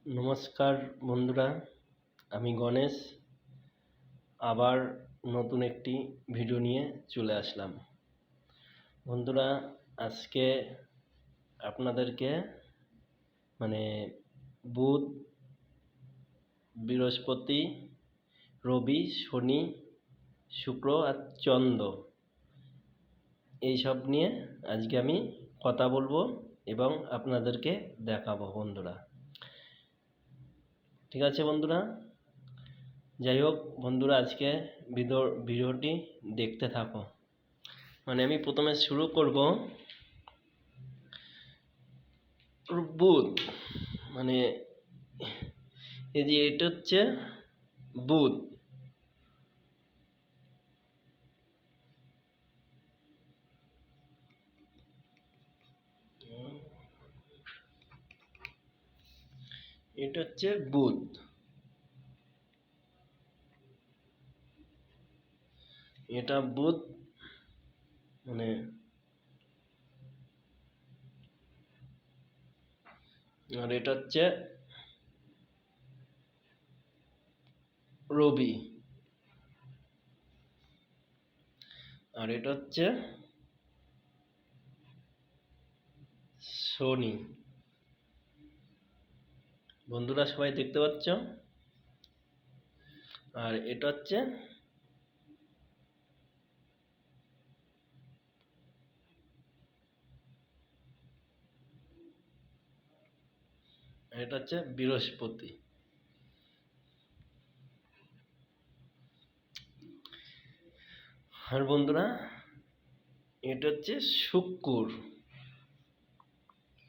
নমস্কার বন্ধুরা, আমি গণেশ আবার নতুন একটি ভিডিও নিয়ে চলে আসলাম। বন্ধুরা, আজকে আপনাদেরকে বুধ, বৃহস্পতি, রবি, শনি, শুক্র আর চন্দ্র এইসব নিয়ে আজকে আমি কথা বলবো এবং আপনাদেরকে দেখাবো বন্ধুরা। ঠিক আছে বন্ধুরা, যাই হোক বন্ধুরা, আজকে ভিডিওটি দেখতে থাকো। আমি প্রথমে শুরু করব বুধ। এই যে এটা হচ্ছে বুধ। এটা হচ্ছে বুধ। এটা বুধ আর এটা হচ্ছে রবি, আর এটা হচ্ছে শনি। বন্ধুরা সবাই দেখতে পাচ্ছ? আর এটা হচ্ছে বৃহস্পতি। আর বন্ধুরা, এটা হচ্ছে শুক্র।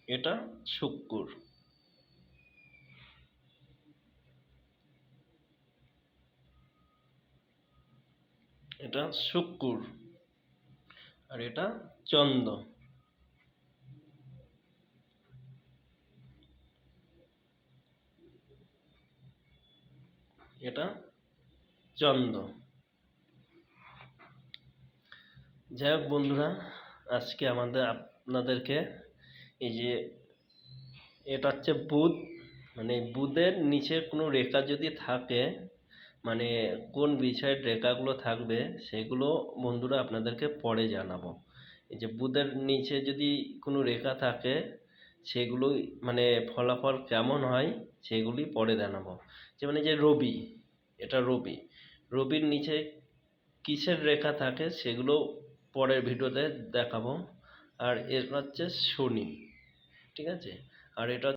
এটা শুক্র। এটা শুক্র আর এটা চন্দ্র। এটা চন্দ্র। যাই হোক বন্ধুরা, আজকে আপনাদেরকে এই যে এটা হচ্ছে বুধ, বুধের নিচে কোনো রেখা যদি থাকে, কোন বিষয়ের রেখাগুলো থাকবে সেগুলো বন্ধুরা আপনাদেরকে পরে জানাবো। এই যে বুধের নিচে যদি কোনো রেখা থাকে সেগুলো ফলাফল কেমন হয় সেগুলি পরে জানাবো। যেমন এই যে রবি, এটা রবি। রবির নিচে কিসের রেখা থাকে সেগুলো পরের ভিডিওতে দেখাবো। আর এটা হচ্ছে শনি, ঠিক আছে। আর এটা